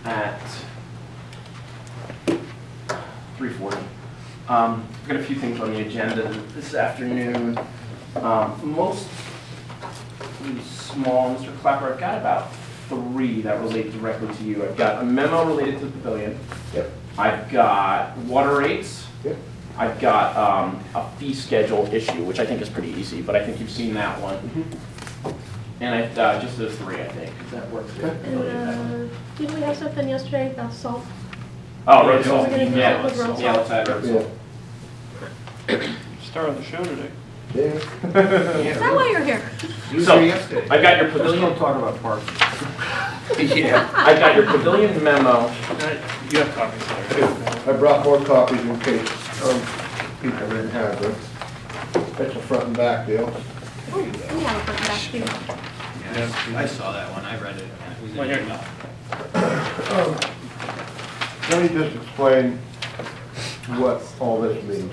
at 3:40. I've got a few things on the agenda this afternoon. Mostly small, Mr. Clapper. I've got about 3 that relate directly to you. I've got a memo related to the pavilion. Yep. I've got water rates. Yep. I've got a fee schedule issue, which I think is pretty easy, but I think you've seen that one. And I've just those 3, I think, because that works good. And didn't we have something yesterday about salt? Oh, road salt. We're gonna do Yeah, that with road yeah, let's add road salt. Star of the show today. Yeah. Is that why you're here? So, I've got your pavilion. Don't talk about parking. Yeah. I've got your pavilion memo. You have copies there. I brought more copies in case people didn't have them. That's a front and back deal. Oh, we have a front back too. I saw that one, I read it. It was Well, in here. email. Let me just explain what all this means.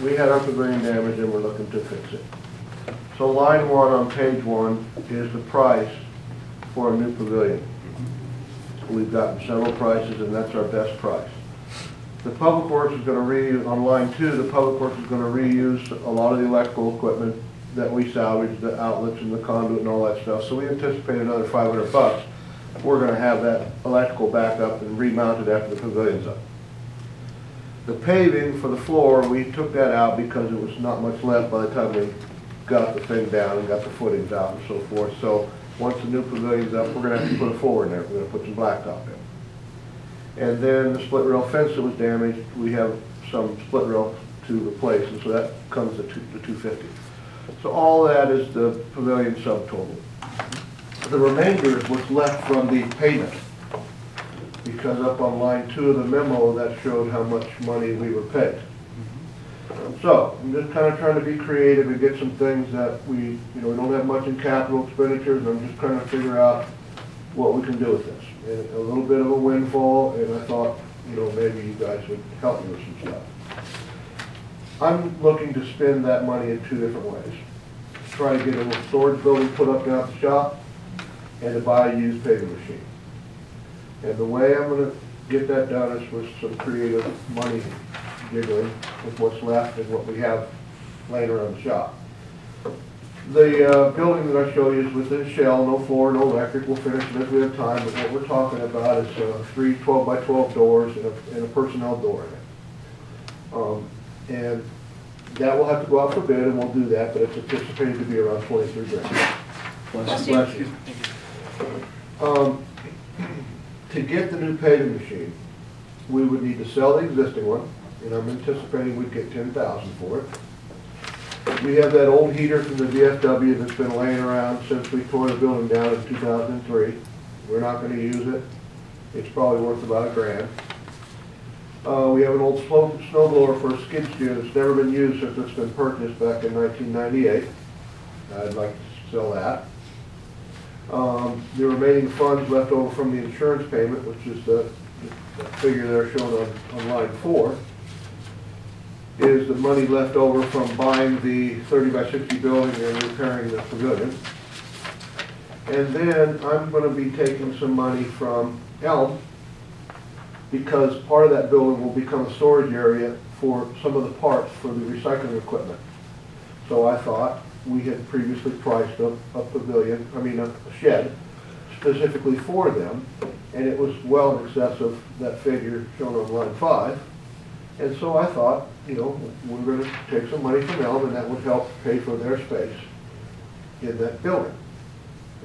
We had our pavilion damage and we're looking to fix it. So line 1 on page 1 is the price for a new pavilion. We've gotten several prices and that's our best price. The Public Works is going to reuse, on line 2, the Public Works is going to reuse a lot of the electrical equipment that we salvaged, the outlets and the conduit and all that stuff. So we anticipate another $500. We're going to have that electrical back up and remounted after the pavilion's up. The paving for the floor, we took that out because it was not much left by the time we got the thing down and got the footings out and so forth. So once the new pavilion's up, we're going to have to put a floor in there. We're going to put some blacktop in. And then the split rail fence that was damaged, we have some split rail to replace, and so that comes to $250. So all that is the pavilion subtotal. The remainder is what's left from the payment, because up on line 2 of the memo, that showed how much money we were paid. So I'm just kind of trying to be creative and get some things that we don't have much in capital expenditures, and I'm just trying to figure out what we can do with this. And a little bit of a windfall, and I thought, maybe you guys would help me with some stuff. I'm looking to spend that money in 2 different ways. Try to get a little storage building put up down at the shop, and to buy a used paving machine. And the way I'm going to get that done is with some creative money jiggling with what's left and what we have laying around the shop. The building that I show you is within a shell, no floor, no electric. We'll finish it as we have time, but what we're talking about is 3 12-by-12 doors and a personnel door in it. And that will have to go out for bid, and we'll do that, but it's anticipated to be around 23 grand. Bless you. To get the new paving machine, we would need to sell the existing one, and I'm anticipating we'd get $10,000 for it. We have that old heater from the VFW that's been laying around since we tore the building down in 2003. We're not going to use it. It's probably worth about $1,000. We have an old snow blower for a skid steer that's never been used since it's been purchased back in 1998. I'd like to sell that. The remaining funds left over from the insurance payment, which is the figure there shown on line 4, is the money left over from buying the 30-by-60 building and repairing the pavilion. And then I'm going to be taking some money from Elm, because part of that building will become a storage area for some of the parts for the recycling equipment. So I thought we had previously priced a shed specifically for them, and it was well in excess of that figure shown on line 5. And so I thought, we're going to take some money from Elm, and that would help pay for their space in that building.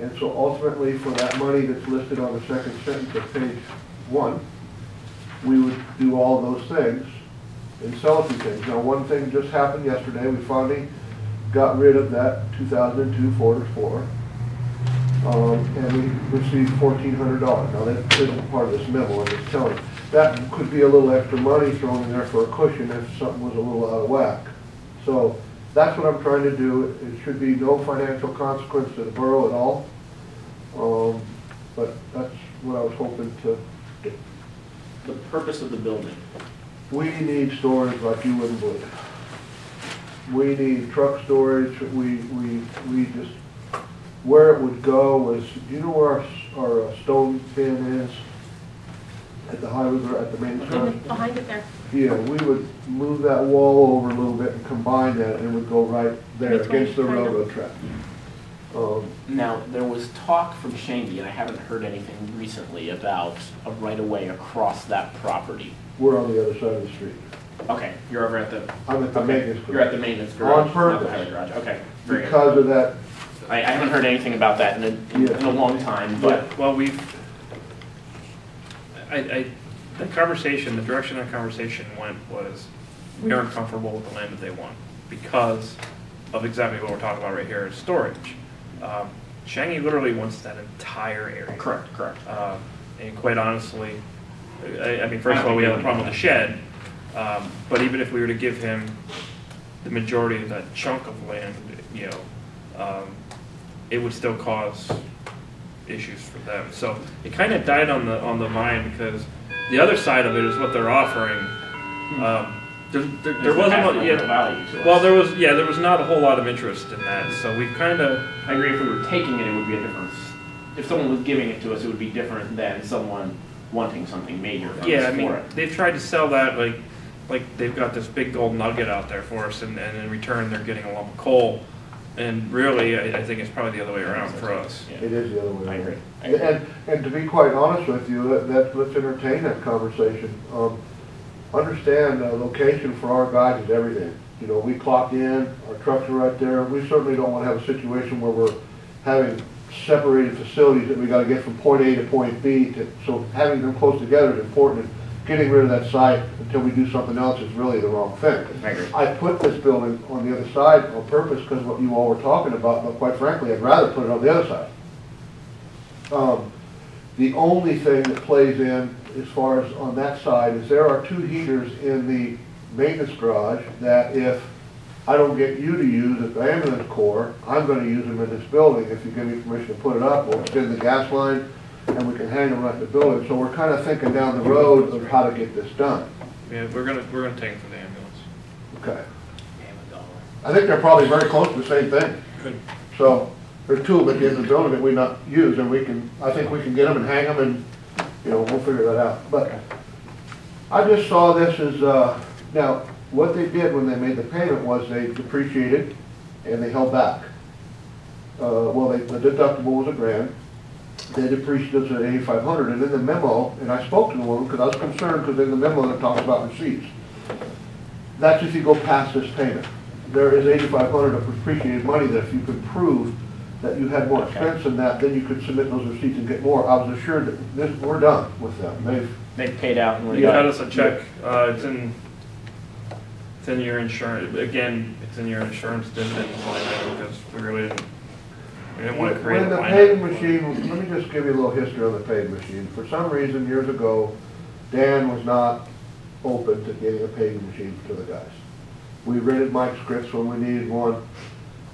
And so ultimately, for that money that's listed on the second sentence of page 1, we would do all those things and sell a few things. Now, one thing just happened yesterday. We finally got rid of that 2002 Ford Explorer, and we received $1,400. Now, that isn't part of this memo, I'm just telling you. That could be a little extra money thrown in there for a cushion if something was a little out of whack. So that's what I'm trying to do. It should be no financial consequence to the borough at all, but that's what I was hoping to do. The purpose of the building. We need storage like you wouldn't believe. We need truck storage. We just, where it would go was, do you know where our our stone bin is at the highway, at the maintenance garage. Behind it there. Yeah, we would move that wall over a little bit and combine that, and it would go right there Between, against the kind of. railroad track. Now, there was talk from Shangy, and I haven't heard anything recently about a right-of-way across that property. We're on the other side of the street. Okay, you're over at the. I'm at the okay, maintenance garage. You're at the maintenance garage. On purpose. Not the highway garage, okay, very good. Because of that, I haven't heard anything about that in Yeah. a long time, but, Well, the conversation, the direction that conversation went was, we aren't comfortable with the land that they want because of exactly what we're talking about right here, is storage. Shangy literally wants that entire area. correct. And quite honestly, I mean, first of all, we have a problem with the shed, but even if we were to give him the majority of that chunk of land, it would still cause issues for them. So it kind of died on the vine because the other side of it is what they're offering. There wasn't value to us. well, there was not a whole lot of interest in that. So we've kind of. I agree, if we were taking it, it would be a different, if someone was giving it to us, it would be different than someone wanting something major from Yeah, I us mean, for it. they've tried to sell that like they've got this big gold nugget out there for us, and in return they're getting a lump of coal. And really, I think it's probably the other way around for us. Yeah. it is the other way I around. agree. I agree. And to be quite honest with you, let's entertain that conversation. Understand, location for our guys is everything. You know, we clock in, our trucks are right there. We certainly don't want to have a situation where we're having separated facilities that we got to get from point A to point B. So having them close together is important. And getting rid of that site until we do something else is really the wrong thing. I agree. I put this building on the other side on purpose because what you all were talking about, but quite frankly, I'd rather put it on the other side. The only thing that plays in as far as on that side is there are 2 heaters in the maintenance garage that if I don't get you to use at the ambulance corps, I'm going to use them in this building. If you give me permission to put it up, we'll extend the gas line and we can hang them right in the building. So we're kind of thinking down the road of how to get this done. Yeah, we're gonna take them for the ambulance. Okay. I think they're probably very close to the same thing. Good. So there's 2 of them in the building that we not use, and I think we can get them and hang them, and we'll figure that out. But I just saw this as now what they did when they made the payment was they depreciated and they held back. The deductible was $1,000. They depreciated us at $8,500, and in the memo, and I spoke to the woman because I was concerned because in the memo it talks about receipts. That's if you go past this payment. There is $8,500 of depreciated money that if you could prove that you had more expense than that, then you could submit those receipts and get more. I was assured that we're done with them. They've paid out and we're You cut done. us a check, it's in your insurance, again, it's in your insurance dividends line item because we didn't want to create When a the line paving item. machine, let me just give you a little history on the paving machine. For some reason, years ago, Dan was not open to getting a paving machine to the guys. We rented Mike Scripps when we needed one.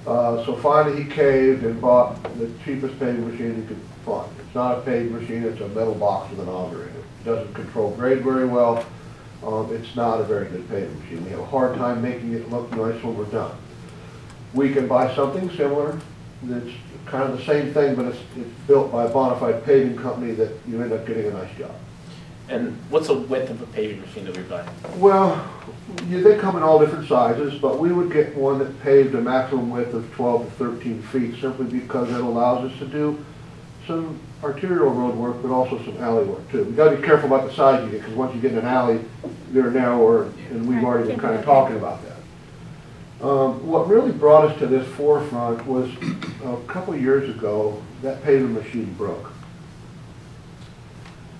So finally he caved and bought the cheapest paving machine he could find. It's not a paving machine, it's a metal box with an auger in it. It doesn't control grade very well. It's not a very good paving machine. We have a hard time making it look nice when we're done. We can buy something similar that's kind of the same thing, but it's built by a bona fide paving company that you end up getting a nice job. And what's the width of a paving machine that we buy? Well, they come in all different sizes, but we would get one that paved a maximum width of 12 to 13 feet simply because it allows us to do some arterial road work, but also some alley work too. We got to be careful about the size you get because once you get in an alley, they're narrower, and we've already been kind of talking about that. What really brought us to this forefront was a couple of years ago, that paving machine broke.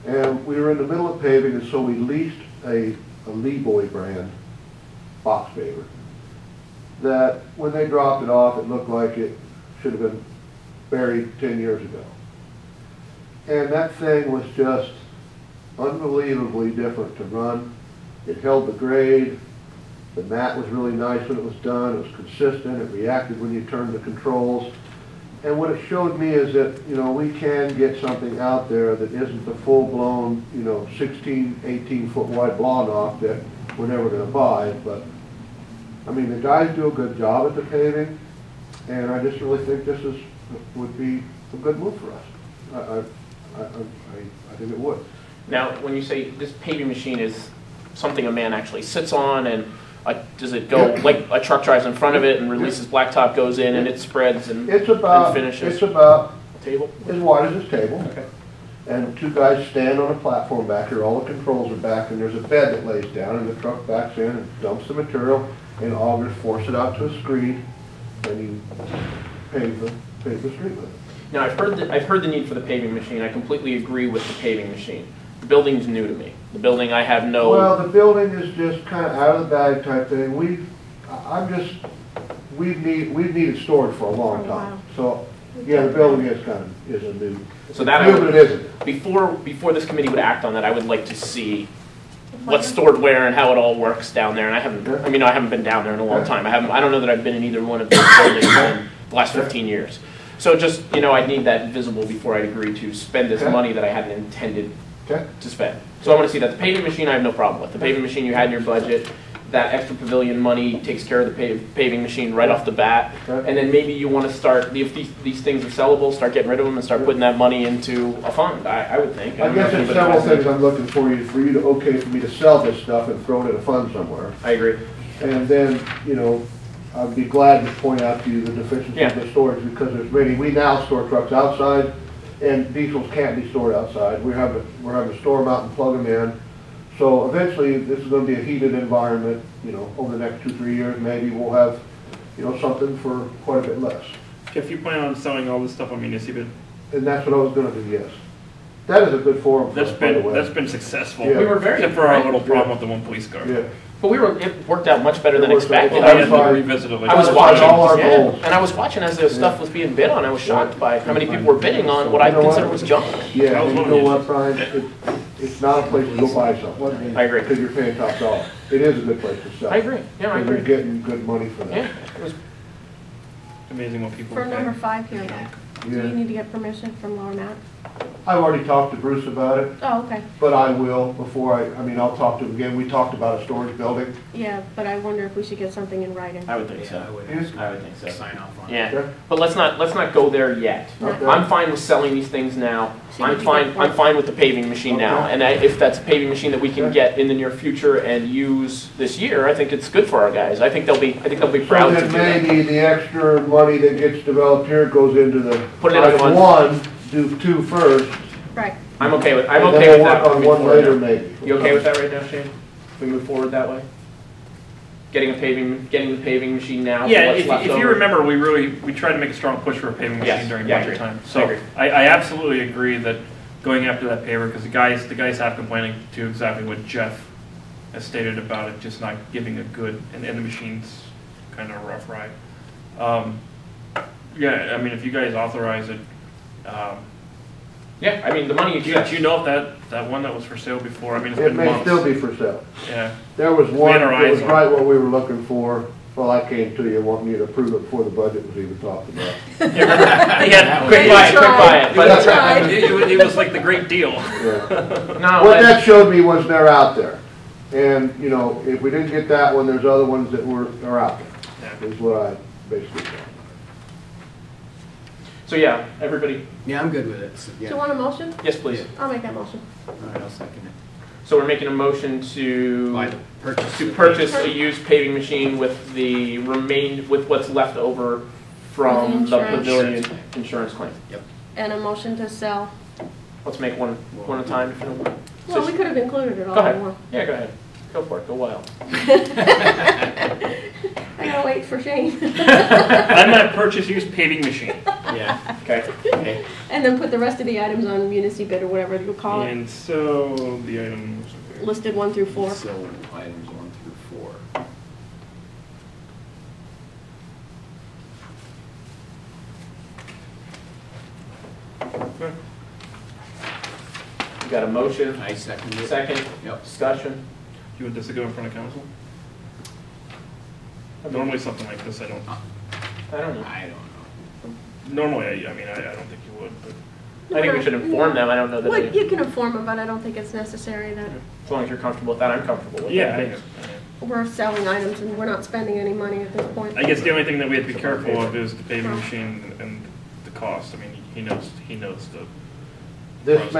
And we were in the middle of paving, and so we leased a Leeboy brand box paver that when they dropped it off, it looked like it should have been buried 10 years ago. And that thing was just unbelievably different to run. It held the grade. The mat was really nice when it was done. It was consistent. It reacted when you turned the controls. And what it showed me is that, we can get something out there that isn't the full-blown, 16, 18-foot wide blow off that we're never going to buy. But, I mean, the guys do a good job at the paving, and I just really think this would be a good move for us. I think it would. Now, when you say this paving machine is something a man actually sits on, and does it go, like a truck drives in front of it and releases blacktop, goes in and it spreads and It's about, finishes? it's about Table? as wide as this table. Okay. And two guys stand on a platform back here, all the controls are back, and there's a bed that lays down, and the truck backs in and dumps the material, and augers force it out to a screen, and you pave the street with it. Now, I've heard the need for the paving machine. I completely agree with the paving machine. The building's new to me. The building, I have no... Well, the building is just kind of out of the bag type thing. We've needed storage for a long For a time. while. So, yeah, the building is a new. So that New, but it isn't. Before this committee would act on that, I would like to see what's stored where and how it all works down there. And I haven't been down there in a long time. I don't know that I've been in either one of these buildings in the last 15 years. So just, I'd need that visible before I'd agree to spend this money that I hadn't intended to spend. So I want to see that. The paving machine I have no problem with. The paving machine you had in your budget, that extra pavilion money takes care of the paving machine right off the bat. And then maybe you want to start, if these things are sellable, start getting rid of them and start putting that money into a fund, I would think. I guess there's several things I'm looking for you to okay for me to sell this stuff and throw it in a fund somewhere. I agree. And then, I'd be glad to point out to you the deficiency of the storage, because there's many. We now store trucks outside, and diesels can't be stored outside. We're having to store them out and plug them in. So eventually, this is going to be a heated environment. Over the next 2-3 years, maybe we'll have, something for quite a bit less. Jeff, you plan on selling all this stuff on municipal? And that's what I was going to do. Yes, that is a good forum. For us, by the way. That's been successful. Yeah. We were very except for our little problem with the one police car. Yeah. But it worked out much better than It worked out expected. well. I had to revisit it. I was Satisfied all our watching, goals. and I was watching as the stuff was being bid on. I was shocked by how many people were bidding on what I consider was junk. Yeah, That was and one you of know the what, Brian? It's not a place to go buy something. I agree. Because you're paying top dollar. It is a good place to sell. I agree. Yeah, I And you're agree. getting good money for that. Yeah, it was. Amazing what people For pay. number 5 here, though, do Yeah. you need to get permission from Lower Matt? I've already talked to Bruce about it, Oh, okay. but I will before I'll talk to him again. We talked about a storage building. Yeah, but I wonder if we should get something in writing. I would think Yeah, so. I would Yes. I would think so. sign off on it. Yeah, Okay. but let's not go there yet. Okay. I'm fine with selling these things now. See what you get for I'm it. fine with the paving machine now. Okay. And if that's a paving machine that we can Okay. get in the near future and use this year, I think it's good for our guys. I think they'll be So proud to then do that. maybe the extra money that gets developed here goes into the Put it in a item fund. 1, do 2 first. Right. I'm okay with and then that. we'll work on moving one forward later now. maybe. You okay with that right now, Shane? If we move forward that way? Getting the paving machine now. for Yeah, what's left if you over? remember, we tried to make a strong push for a paving Yes. machine during Yeah, I budget agree. time. I So agree. I absolutely agree that going after that paver, because the guys have complaining to exactly what Jeff has stated about it, just not giving a good, and the machine's kind of a rough ride. Yeah, I mean, if you guys authorize it, Yeah, I mean, the money do exists. you know if that one that was for sale before, I mean, it's It been may months. still be for sale. Yeah, There was one had our that was eyes on right what we were looking for. Well, I came to you wanting you to approve it before the budget was even talked about. he had, Quick buy it, But That's right. it was like the great deal. Yeah. no, What that showed me was they're out there. And, if we didn't get that one, there's other ones that are out there, Yeah. is what I basically said. so yeah, everybody, Yeah, I'm good with it. So, Do yeah. you want a motion? yes, please. I'll make that motion. All right, I'll second it. So we're making a motion Buy to the purchase. to purchase a used paving machine with with what's left over from With the the insurance. pavilion insurance claim. And a motion to sell. Let's make one at a time if you don't mind. Well, we could have included it all Go in ahead. one. Yeah, go ahead. Go for it. Go wild. I gotta wait for Shane. I'm gonna purchase used paving machine. Yeah. Okay. Okay. And then put the rest of the items on municipal or whatever you call it, And so the items. listed 1 through 4. So items 1 through 4. You got a motion, I second it. second, Yep. discussion. You want this to go in front of council? Normally something like this, I don't. I don't know. I don't know. Normally, I mean, I don't think you would, but. I think we should inform them. I don't know that. Well, they- you can inform them, but I don't think it's necessary that As long as you're comfortable with that, I'm comfortable with Yeah, it. we're selling items and we're not spending any money at this point. I guess the only thing that we have to be careful of is the paving machine and the cost. I mean, he knows This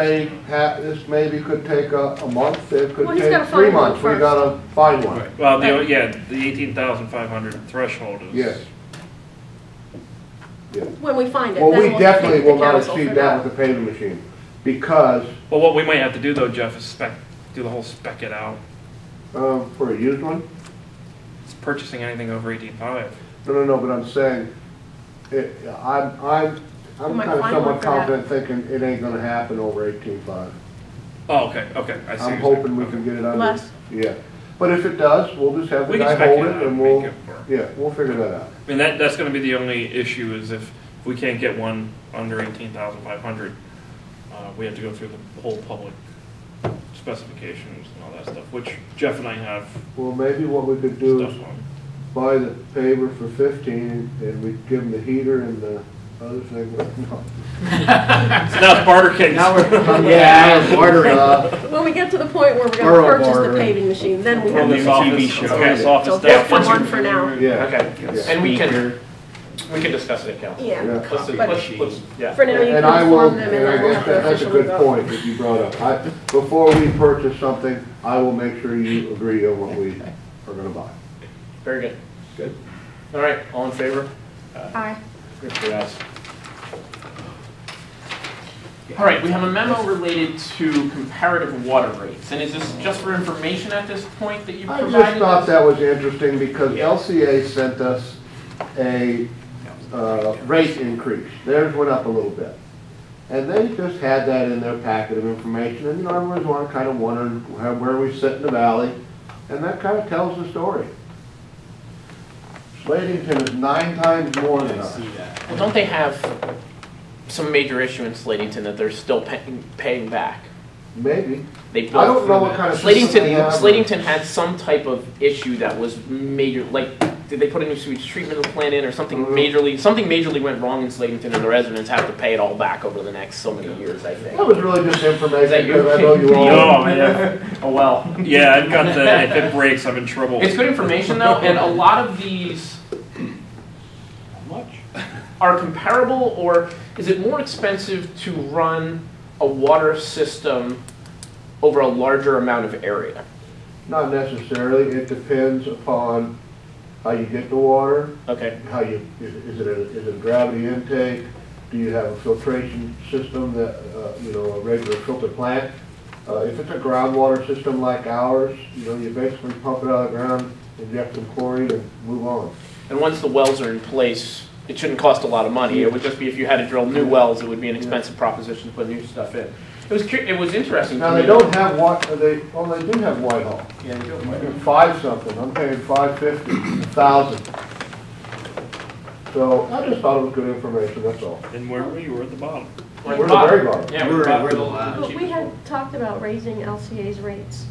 maybe could take a month, it could Well, he's gotta take 3 find one months, we first. gotta find one. Right. Well, the 18,500 threshold is. Yes. Yeah. When we find it, Well, then we we'll definitely take the will not council exceed for that with the paving machine, because, Well, what we might have to do though, Jeff, is do the whole spec it out. for a used one, It's purchasing anything over 18.5. no, but I'm saying, I'm might kinda find somewhat one for that. confident thinking it ain't gonna happen over 18.5. Oh, okay, I see. I'm what you're hoping saying. we Okay. can get it under. Less? Yeah, but if it does, we'll just have the We can guy spec hold it it out and and we'll, make it work. yeah, we'll figure that out. I mean, that's gonna be the only issue is if we can't get one under 18,500, we have to go through the whole public specifications and all that stuff, which Jeff and I have Well, maybe what we could do is stuff on. buy the paver for 15 and we give him the heater and the other thing. No. So now it's barter case. Now we're, Yeah, bartering. When we get to the point where we're gonna Borough purchase the bartering. paving machine, then we Well, have this to. office, okay, this office So staff. that's the one for now. Yeah. Okay, Yeah. and we can discuss it at council. Yeah. Yeah. Let's, yeah. For now, you And can I will, inform them and and I then we'll guess have to that's a officially good vote. point that you brought up. Before we purchase something, I will make sure you agree on what we are gonna buy. Very good. Good. All right, all in favor? Aye. Good for us. All right, we have a memo related to comparative water rates, and is this just for information at this point that you I provided? just thought us? that was interesting because LCA sent us a rate increase. Theirs went up a little bit. And they just had that in their packet of information, and everyone's kind of wondering where we sit in the valley, and that kind of tells the story. Slatington is 9 times more than I us. see that. Well, don't they have some major issue in Slatington that they're still paying back? Maybe. They I don't know built what kind of system they have. Slatington had some type of issue that was major, like, did they put a new sewage treatment plant in or something majorly went wrong in Slatington and the residents have to pay it all back over the next so many years, I think. That was really just Is that information you? because I know you all. No, man. Oh, well. Yeah, I've got the, if it breaks, I'm in trouble. It's good information though, and a lot of these Much? are comparable, or is it more expensive to run a water system over a larger amount of area? Not necessarily. It depends upon how you get the water, Okay. how you, is it a gravity intake? Do you have a filtration system that, a regular filter plant? If it's a groundwater system like ours, you basically pump it out of the ground, inject some chlorine and move on. And once the wells are in place, it shouldn't cost a lot of money. It would just be if you had to drill new wells, it would be an expensive proposition to put new stuff in. It was interesting to Now, me. they don't have they do have Whitehall. Yeah, they do. They're 5 something, I'm paying 550, 1,000. So I just thought it was good information, that's all. And where were you? We're at the bottom. We're at We're the the very bottom. bottom. Yeah, We're at the last. But we had talked about raising LCA's rates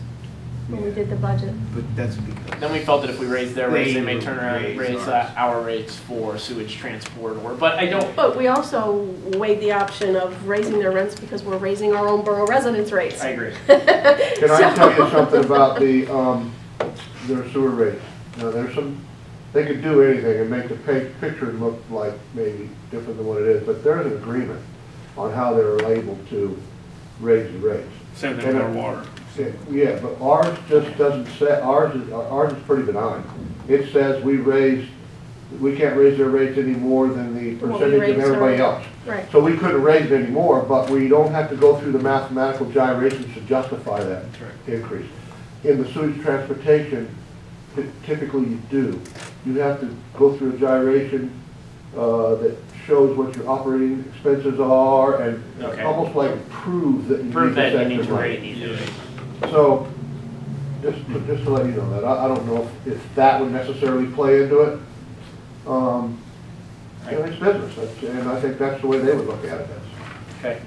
when we did the budget. But that's because. Then we felt that if we raised their rates, they may turn around and Raise raise ours. our rates for sewage transport but I don't, But we also weighed the option of raising their rents because we're raising our own borough residents' rates. I agree. Can I tell you something about their sewer rates? Now, they could do anything and make the picture look like maybe different than what it is, but there's an agreement on how they're able to raise the rates. Same thing with our water. Yeah, but ours just doesn't say, ours is pretty benign. It says we can't raise their rates any more than the What we percentage of raised everybody our- else. Right. So we couldn't raise it anymore, but we don't have to go through the mathematical gyrations to justify that increase. In the sewage transportation, typically you do. You have to go through a gyration that shows what your operating expenses are and Okay. almost like prove that you Prove need that this you need extra to money. raise it. So, just to let you know that, I don't know if that would necessarily play into it. It's business, and I think that's the way they would look at it. Okay.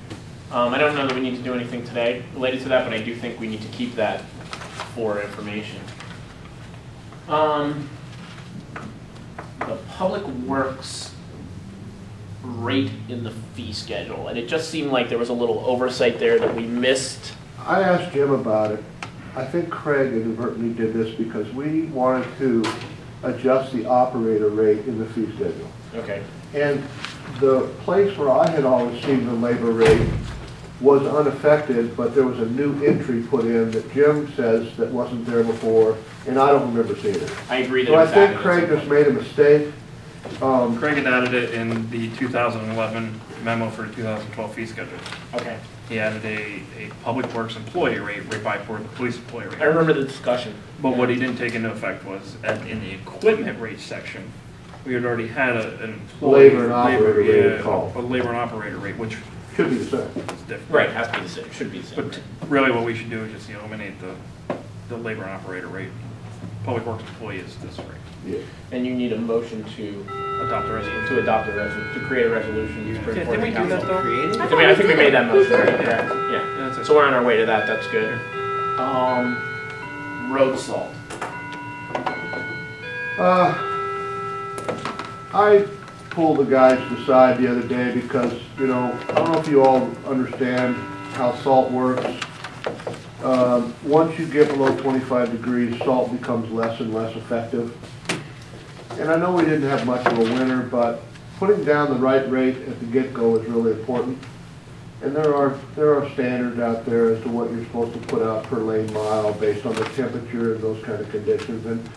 I don't know that we need to do anything today related to that, but I do think we need to keep that for information. The Public Works rate in the fee schedule, and it just seemed like there was a little oversight there that we missed. I asked Jim about it. I think Craig inadvertently did this because we wanted to adjust the operator rate in the fee schedule. Okay. And the place where I had always seen the labor rate was unaffected, but there was a new entry put in that Jim says that wasn't there before, and I don't remember seeing it. I agree that So it I was think added. Craig just made a mistake. Craig had added it in the 2011 memo for the 2012 fee schedule. Okay, He added a public works employee rate right by for the police employee I rate. remember the discussion. But what he didn't take into effect was, in the equipment rate section, we had already had an employee. Labor and operator rate yeah, call. a labor and operator rate, which Should be the same. is different. Right, has to be the same, should be the same. But really what we should do is just eliminate the labor and operator rate. Public works employee is this rate. Yeah. And you need a motion to Adopt the resolution. to create a resolution to bring Yeah, forward didn't the we do that council. though? Created? I think we made that motion, right? Correct. Yeah, Yeah. that's it. So we're on our way to that, that's good. Road salt. I pulled the guys to the side the other day because, you know, I don't know if you all understand how salt works. Once you get below 25 degrees, salt becomes less and less effective. And I know we didn't have much of a winter, but putting down the right rate at the get-go is really important. And there are standards out there as to what you're supposed to put out per lane mile based on the temperature and those kind of conditions. And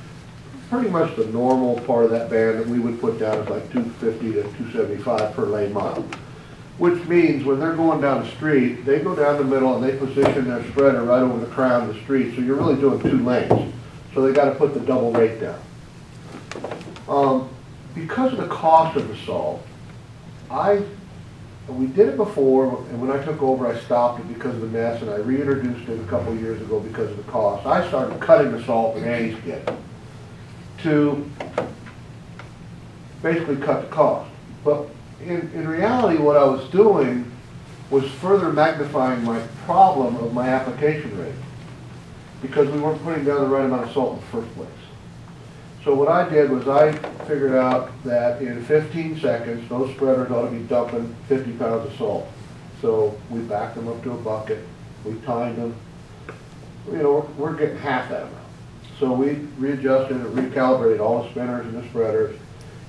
pretty much the normal part of that band that we would put down is like 250 to 275 per lane mile. Which means when they're going down the street, they go down the middle and they position their spreader right over the crown of the street. So you're really doing 2 lanes. So they got to put the double rate down. Because of the cost of the salt, we did it before, and when I took over, I stopped it because of the mess, and I reintroduced it a couple of years ago because of the cost. I started cutting the salt with Annie's kit to basically cut the cost. But in reality, what I was doing was further magnifying my problem of my application rate because we weren't putting down the right amount of salt in the first place. So what I did was I figured out that in 15 seconds, those spreaders ought to be dumping 50 pounds of salt. So we backed them up to a bucket, we timed them. You know, we're getting half that amount. So we readjusted and recalibrated all the spinners and the spreaders.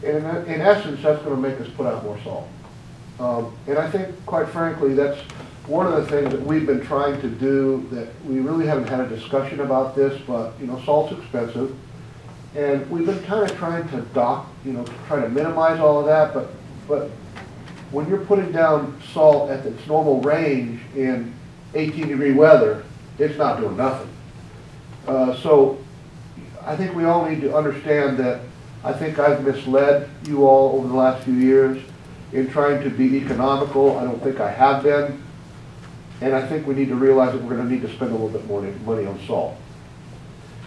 And in essence, that's going to make us put out more salt. And I think, quite frankly, that's one of the things that we've been trying to do that we really haven't had a discussion about this, but, you know, salt's expensive. And we've been kind of trying to try to minimize all of that, but when you're putting down salt at its normal range in 18-degree weather, it's not doing nothing. So I think we all need to understand that I think I've misled you all over the last few years in trying to be economical. I don't think I have been. And I think we need to realize that we're going to need to spend a little bit more money on salt.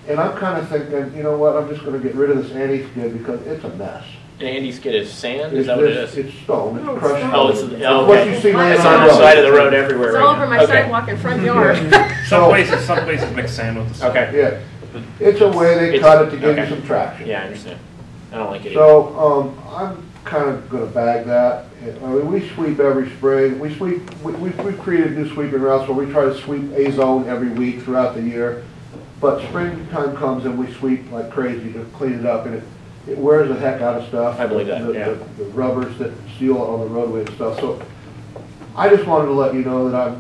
And I'm kind of thinking, you know what, I'm just going to get rid of this Annie skid because it's a mess. And Andy's skid is sand, is It's that what it just- is? It's stone, No, it's it's crushed stone. Oh, stone. it's, It's oh, what okay. you see laying It's on on the the road. side of the road everywhere It's right all now. over my Okay. sidewalk and front yard. Some places mix sand with the salt. Okay. Yeah, it's a way they It's- cut it to give you okay. some traction. Yeah, I understand. I don't like it either. So, I'm kind of gonna bag that. I mean, we sweep every spring. We've created new sweeping routes where we try to sweep a zone every week throughout the year. But springtime comes and we sweep like crazy to clean it up, and it wears the heck out of stuff. I believe that, yeah. The rubbers that seal on the roadway and stuff. So, I just wanted to let you know that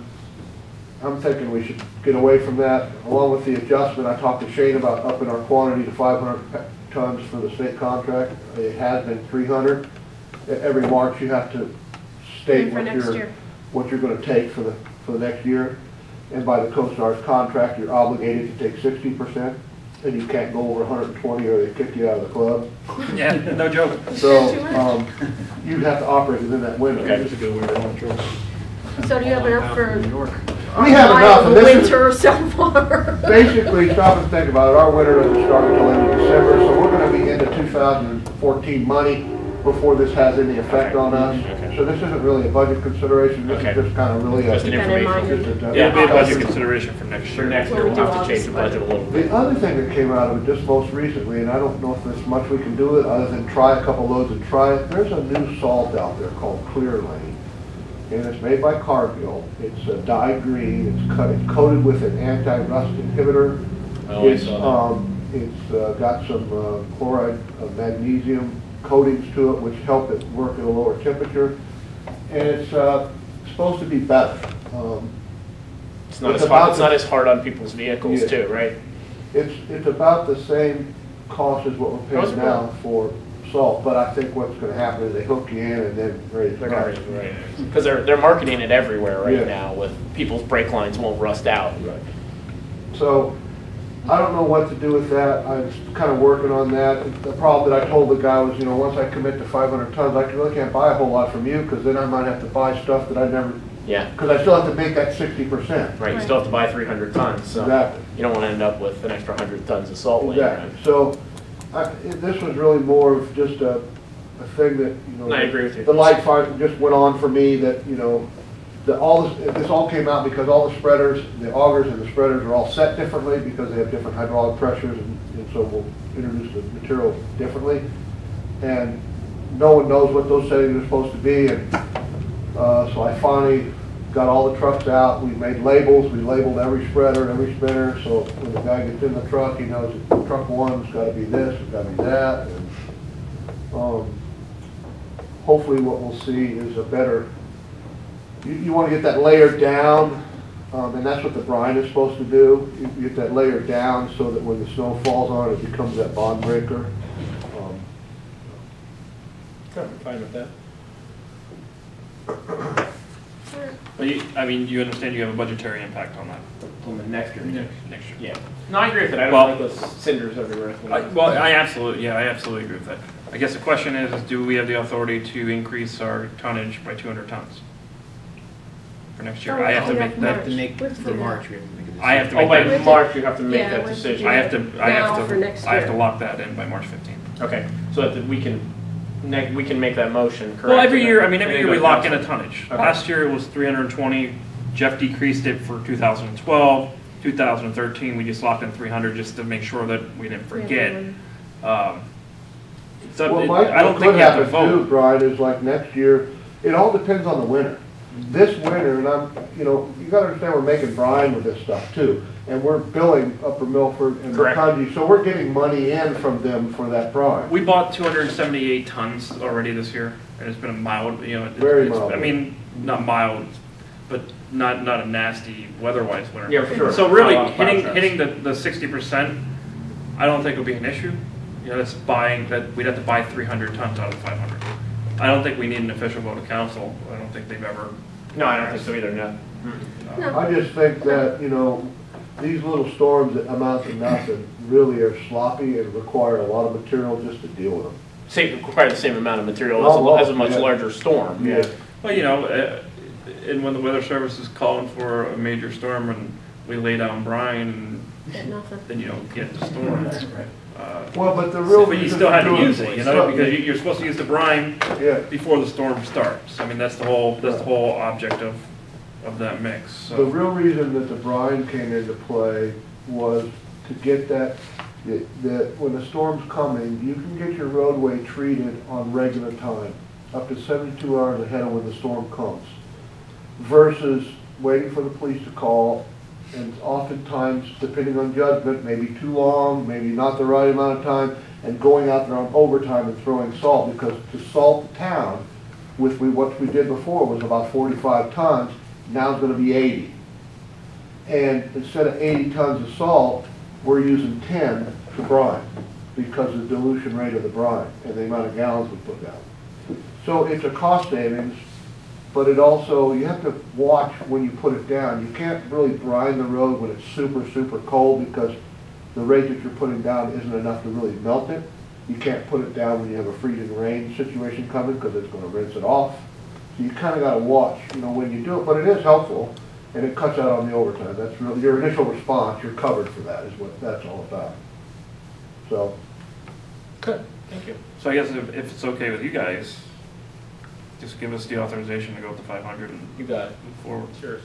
I'm thinking we should get away from that. Along with the adjustment, I talked to Shane about upping our quantity to 500 tons for the state contract. It has been 300. Every March you have to state For next year. what you're going to take for the next year. And by the CoStar's contract, you're obligated to take 60%, and you can't go over 120 or they kick you out of the club. Yeah, no joke. So Too much. you have to operate within that window. Okay. That's a good way to control. So do you have enough for New York. We have enough, and the this is winter so far? basically, stop and think about it. Our winter doesn't start until end of December, so we're going to be into 2014 money before this has any effect on us. Okay. So this isn't really a budget consideration. This Okay. is just kind of really Just an Keep that in mind. information. It'll be a budget Yeah. consideration for next For year. next year, we'll have to change the budget a little bit. The other thing that came out of it just most recently, and I don't know if there's much we can do with it other than try a couple loads and try it, there's a new salt out there called Clear Lane. And it's made by Cargill. It's a dyed green. It's coated with an anti-rust inhibitor. Oh, I saw that. It's got some chloride of magnesium coatings to it, which help it work at a lower temperature. And it's supposed to be better. It's not It's as hard, about it's the- not as hard on people's vehicles Yeah. too, right? It's about the same cost as what we're How's paying it now for salt, but I think what's gonna happen is they hook you in and then raise the They're gonna price. raise it, right? Because they're marketing it everywhere Yeah. right now with people's brake lines won't rust out. Right. So, I don't know what to do with that, I'm kind of working on that. The problem that I told the guy was, once I commit to 500 tons, I really can't buy a whole lot from you, because then I might have to buy stuff that I never, Yeah, because I still have to make that 60%. right, you still have to buy 300 tons, so Exactly. you don't want to end up with an extra 100 tons of salt laying Exactly, around. so, this was really more of just a thing that, I agree with you. The light fire just went on for me that, this all came out because all the spreaders, the augers and the spreaders are all set differently because they have different hydraulic pressures, and so we'll introduce the material differently. And no one knows what those settings are supposed to be, and so I finally got all the trucks out, we made labels, we labeled every spreader, every spinner, so when the guy gets in the truck, he knows that truck one's gotta be this, it's gotta be that, and, hopefully what we'll see is a better, you wanna get that layer down, and that's what the brine is supposed to do, you get that layer down so that when the snow falls on it, it becomes that bond breaker. I'm fine with that. But you understand you have a budgetary impact on that. On the next year. Next year. Yeah. No, I agree with that. I don't Well- like those cinders everywhere. I absolutely agree with that. I guess the question is do we have the authority to increase our tonnage by 200 tons for next year? Oh, I have to yeah, make March. that. Have to make, We have to for do that. March, we have to make a decision. I have to Oh, make by that. March, you have to make Yeah, that we have to decision. do I have to. Now for next I have to year. lock that in by March 15th. Okay, so that we can make that motion, correct? Well, every year, And every then year go we to lock in council. a tonnage. Okay. Last year it was 320. Jeff decreased it for 2012. 2013, we just locked in 300 just to make sure that we didn't forget. So Well, I don't what think could you have to happen too, vote. Brian, is like next year, it all depends on the winter. This winter, and you gotta understand we're making brine with this stuff too. And we're billing Upper Milford and Correct. Macungie, so we're getting money in from them for that brine. We bought 278 tons already this year, and it's been a mild, Very it's- mild. I mean, not mild, but not a nasty weather-wise winter. Yeah, for sure. So really, Not a lot of plow trucks. hitting the 60%, I don't think would be an issue. That's buying, that we'd have to buy 300 tons out of 500. I don't think we need an official vote of council. I don't think they've ever. No, I don't think so either, no. No. I just think that, these little storms that amount to nothing really are sloppy and require a lot of material just to deal with them. Require the same amount of material Oh, as a much yeah. larger storm. Yeah. Well, and when the weather service is calling for a major storm and we lay down brine, Got nothing. then you don't get the storm. Well, but the real But you reason still had for to doing use it, because you're supposed to use the brine Yeah. before the storm starts. I mean, that's the whole object of that mix. The So real reason that the brine came into play was to get that when the storm's coming, you can get your roadway treated on regular time, up to 72 hours ahead of when the storm comes, versus waiting for the police to call, and oftentimes, depending on judgment, maybe too long, maybe not the right amount of time, and going out there on overtime and throwing salt, because to salt the town, what we did before was about 45 tons, now it's gonna be 80. And instead of 80 tons of salt, we're using 10 to brine, because of the dilution rate of the brine and the amount of gallons we put down. So it's a cost savings, but it also, you have to watch when you put it down. You can't really brine the road when it's super, super cold, because the rate that you're putting down isn't enough to really melt it. You can't put it down when you have a freezing rain situation coming, because it's gonna rinse it off. So you kinda gotta watch, when you do it, but it is helpful, and it cuts out on the overtime. That's really, your initial response, you're covered for that, is what that's all about. So, Good, thank you. I guess if it's okay with you guys, just give us the authorization to go up to 500 and You got it. move forward. It's yours.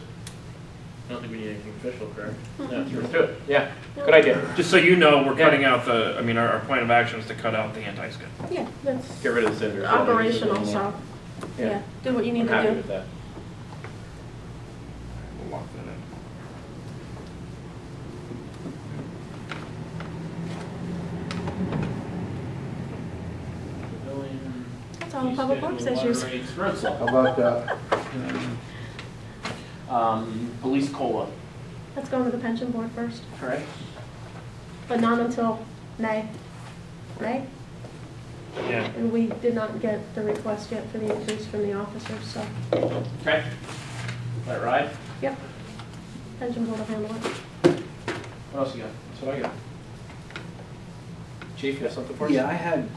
I don't think we need anything official, correct? No, it's yours. Do it. Yeah, good idea. Just so you know, we're cutting out our plan of action is to cut out the anti-skid. Yeah, that's Get rid of the cinders. operational, so, Yeah, yeah, do what you I'm need to happy do. with that. We'll lock that in. That's all Public Works issues. how about that? Police COLA, That's going to the pension board first, correct? but not until May. May? Yeah, And we did not get the request yet for the increase from the officers, so, Okay. Let it ride. yep. Pension board will handle it. What else you got? That's what I got. Chief, you got something for us? Yeah, I had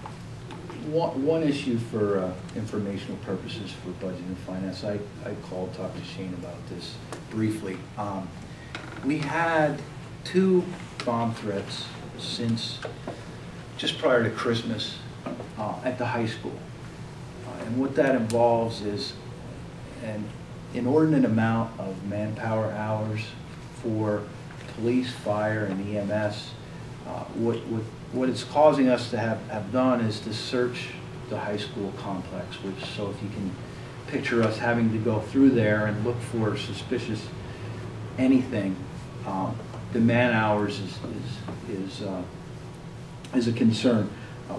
one issue for informational purposes for budget and finance. I called, talked to Shane about this briefly. We had 2 bomb threats since just prior to Christmas at the high school. And what that involves is an inordinate amount of manpower hours for police, fire, and EMS. What it's causing us to have done is to search the high school complex, which, so if you can picture us having to go through there and look for suspicious anything, the man hours is a concern.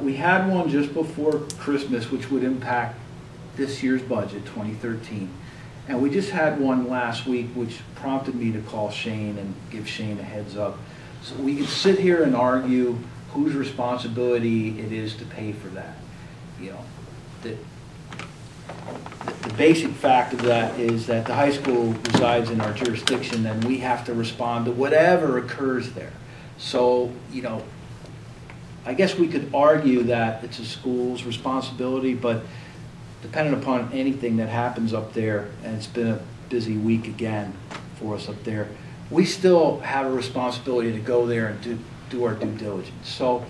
We had one just before Christmas, which would impact this year's budget, 2013. And we just had one last week, which prompted me to call Shane and give Shane a heads up. So we could sit here and argue whose responsibility it is to pay for that. You know, the basic fact of that is that the high school resides in our jurisdiction, and we have to respond to whatever occurs there. So, you know, I guess we could argue that it's a school's responsibility, but depending upon anything that happens up there, and it's been a busy week again for us up there, we still have a responsibility to go there and do our due diligence. So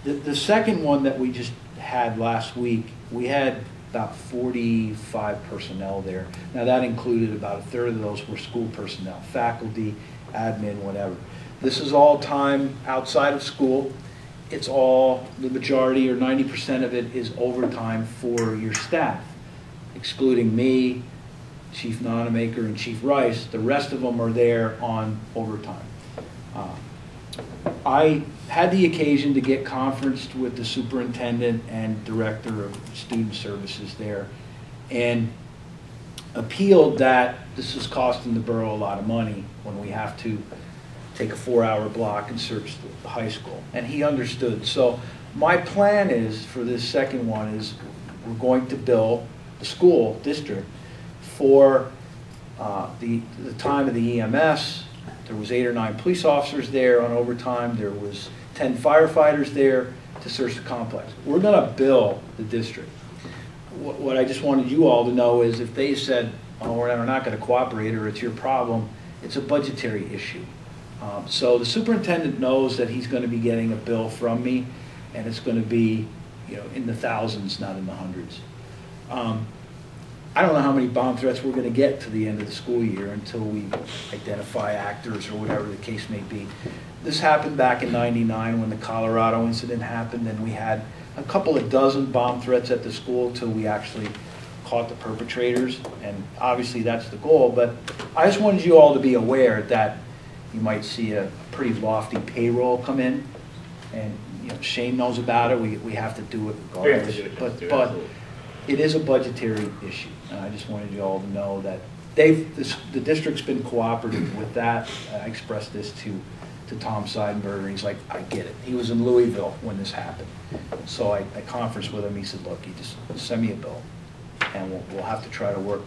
the second one that we just had last week, we had about 45 personnel there. Now that included about 1/3 of those were school personnel, faculty, admin, whatever. This is all time outside of school. It's all, the majority or 90% of it is overtime for your staff, excluding me, Chief Nonamaker, and Chief Rice. The rest of them are there on overtime. I had the occasion to get conferenced with the superintendent and director of student services there, and appealed that this is costing the borough a lot of money when we have to take a 4-hour block and search the high school. And he understood. So my plan is, for this second one, is we're going to bill the school district for the time of the EMS. There was 8 or 9 police officers there on overtime. There was 10 firefighters there to search the complex. We're gonna bill the district. What I just wanted you all to know is if they said, oh, we're not gonna cooperate, or it's your problem, it's a budgetary issue. So the superintendent knows that he's gonna be getting a bill from me, and it's gonna be, you know, in the thousands, not in the hundreds. I don't know how many bomb threats we're gonna get to the end of the school year until we identify actors or whatever the case may be. This happened back in '99 when the Colorado incident happened, and we had a couple of dozen bomb threats at the school till we actually caught the perpetrators, and obviously that's the goal. But I just wanted you all to be aware that you might see a pretty lofty payroll come in, and you know, Shane knows about it. We have to do it regardless. But it is a budgetary issue, and I just wanted you all to know that the district's been cooperative with that. I expressed this to Tom Seidenberger, and he's like, I get it. He was in Louisville when this happened. So I conferenced with him. He said, look, you just send me a bill, and we'll have to try to work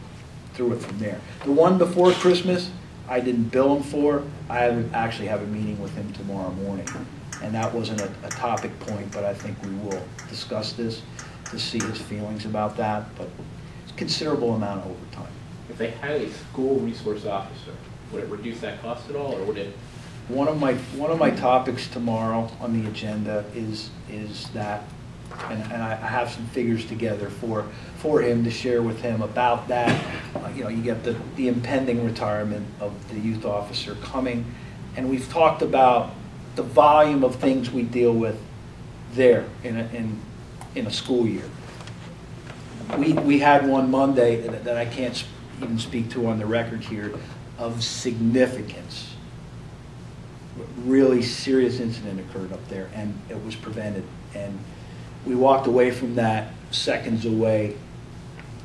through it from there. The one before Christmas, I didn't bill him for. I actually have a meeting with him tomorrow morning, and that wasn't a topic point, but I think we will discuss this to see his feelings about that. But it's a considerable amount of overtime. If they had a school resource officer, would it reduce that cost at all, or would it? One of my topics tomorrow on the agenda is that, and I have some figures together for him to share with him about that. You know, you get the impending retirement of the youth officer coming, and we've talked about the volume of things we deal with there in a school year. We had one Monday that I can't even speak to on the record here, of significance. Really serious incident occurred up there, and it was prevented. And we walked away from that seconds away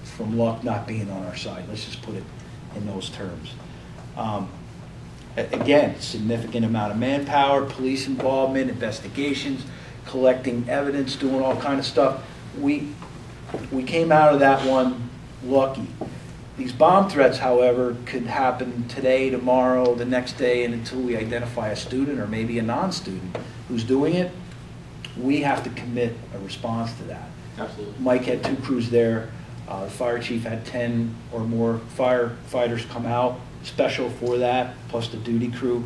from luck not being on our side. Let's just put it in those terms. Again, significant amount of manpower, police involvement, investigations, collecting evidence, doing all kind of stuff. We came out of that one lucky. These bomb threats, however, could happen today, tomorrow, the next day, and until we identify a student or maybe a non-student who's doing it, we have to commit a response to that. Absolutely. Mike had 2 crews there. The fire chief had 10 or more firefighters come out, special for that, plus the duty crew.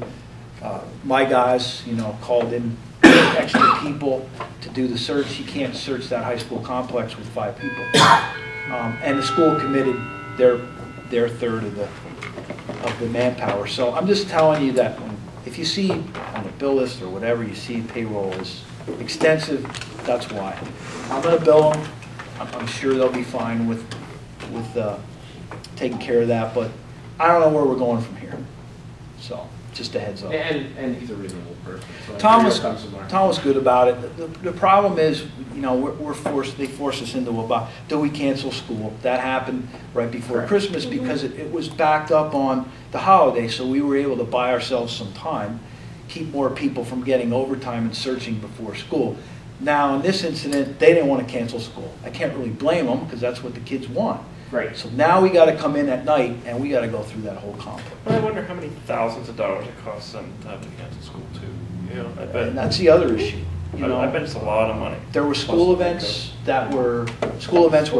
My guys, called in extra people to do the search. You can't search that high school complex with 5 people. And the school committed their third of the manpower. So I'm just telling you that if you see on the bill list or whatever, you see payroll is extensive, that's why. I'm going to bill them. I'm sure they'll be fine with taking care of that, but I don't know where we're going from here. So just a heads up. And he's a reasonable person. So Tom was good about it. The problem is, they forced us into about, do we cancel school? That happened right before Christmas because it was backed up on the holiday, so we were able to buy ourselves some time, keep more people from getting overtime and searching before school. Now, in this incident, they didn't want to cancel school. I can't really blame them because that's what the kids want. Right. So now we got to come in at night and we got to go through that whole complex. But I wonder how many thousands of dollars it costs them to have to cancel school too. I bet. And that's the other issue. I bet it's a lot of money. There were school events were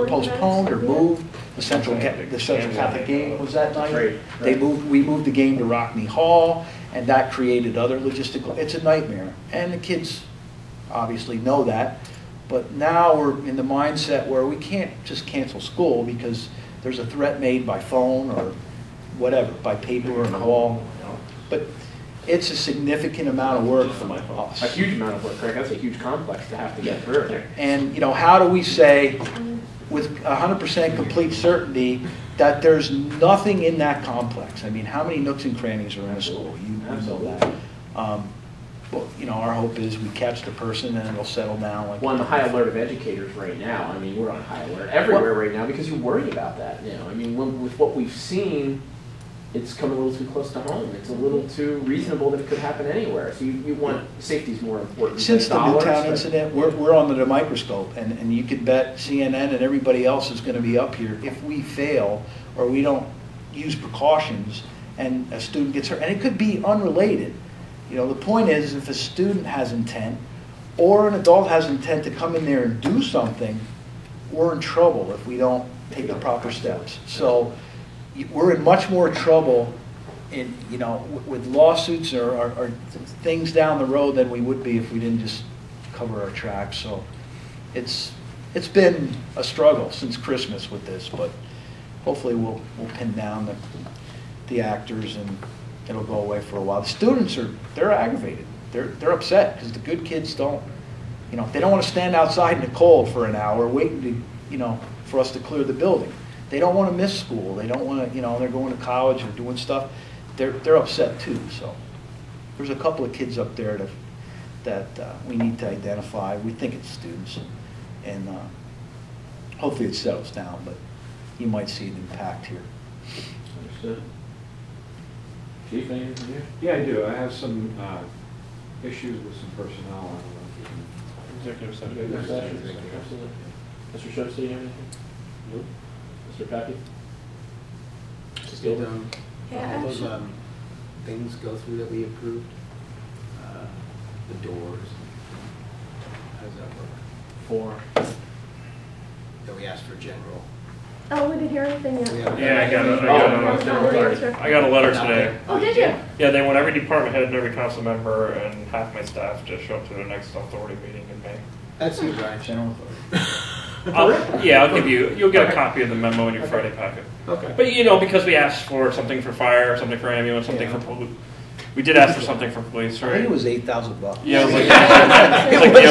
postponed or moved. The Central Catholic game was that night. Right. We moved the game to Rockney Hall, and that created other logistical. It's a nightmare, and the kids obviously know that. But now we're in the mindset where we can't just cancel school because there's a threat made by phone or whatever, by paper or on the wall. But it's a significant amount of work for us. A huge amount of work, Rick. That's a huge complex to have to get through. And how do we say with 100% complete certainty that there's nothing in that complex? I mean, how many nooks and crannies are in a school? You know that. But, our hope is we catch the person and it'll settle down. We're on the high alert of educators right now. I mean, we're on high alert everywhere right now because you worry about that. I mean, with what we've seen, it's come a little too close to home. It's a little too reasonable that it could happen anywhere. So you want safety's more important. Since the Newtown incident, we're under the microscope, and you could bet CNN and everybody else is going to be up here if we fail or we don't use precautions and a student gets hurt. And it could be unrelated. The point is, if a student has intent or an adult has intent to come in there and do something, we're in trouble if we don't take the proper steps. So we're in much more trouble with lawsuits or things down the road than we would be if we didn't just cover our tracks. So it's been a struggle since Christmas with this, but hopefully we'll pin down the actors and it'll go away for a while. The students they're aggravated. They're upset because the good kids don't, they don't want to stand outside in the cold for an hour waiting to, for us to clear the building. They don't want to miss school. They don't want to, they're going to college or doing stuff. They're upset too. So there's a couple of kids up there that we need to identify. We think it's students, and hopefully it settles down. But you might see an impact here. Understood. Chief, anything from you? Yeah, I do. I have some issues with some personnel. I don't know if you can. Executive session. Absolutely. Mr. Schultz, do you have anything? Nope. Mr. Pappy? Did Yeah, all those actually. things go through that we approved? The doors? How does that work? That we asked for general. Oh, we didn't hear anything yet. Yeah, I got a letter today. Oh, did you? Yeah, they want every department head and every council member and half my staff to show up to their next authority meeting in May. That's you, Brian. General I'll give you'll get a copy of the memo in your Friday packet. Okay. But because we asked for something for fire, something for ambulance, something for police. We did ask for something for police, I right? think it was $8,000. Yeah, it was like the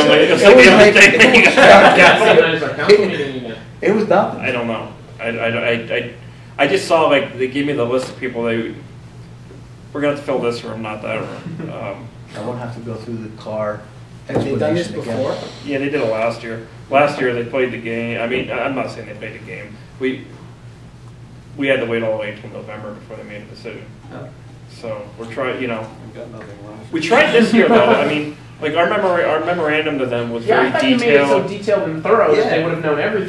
only thing. It was nothing. I don't know. I just saw they gave me the list of people we're gonna have to fill this room, not that room. I won't have to go through the car. Have they done this explanation again. before? Yeah, they did it last year. Last year they played the game. I mean, I'm not saying they played the game. we had to wait all the way until November before they made a decision. Oh. So we're trying, you know, I've got nothing left. we tried this year though. I mean, like our memorandum to them was Yeah, I very thought you made it so detailed. detailed and thorough that they Yeah. would have known everything.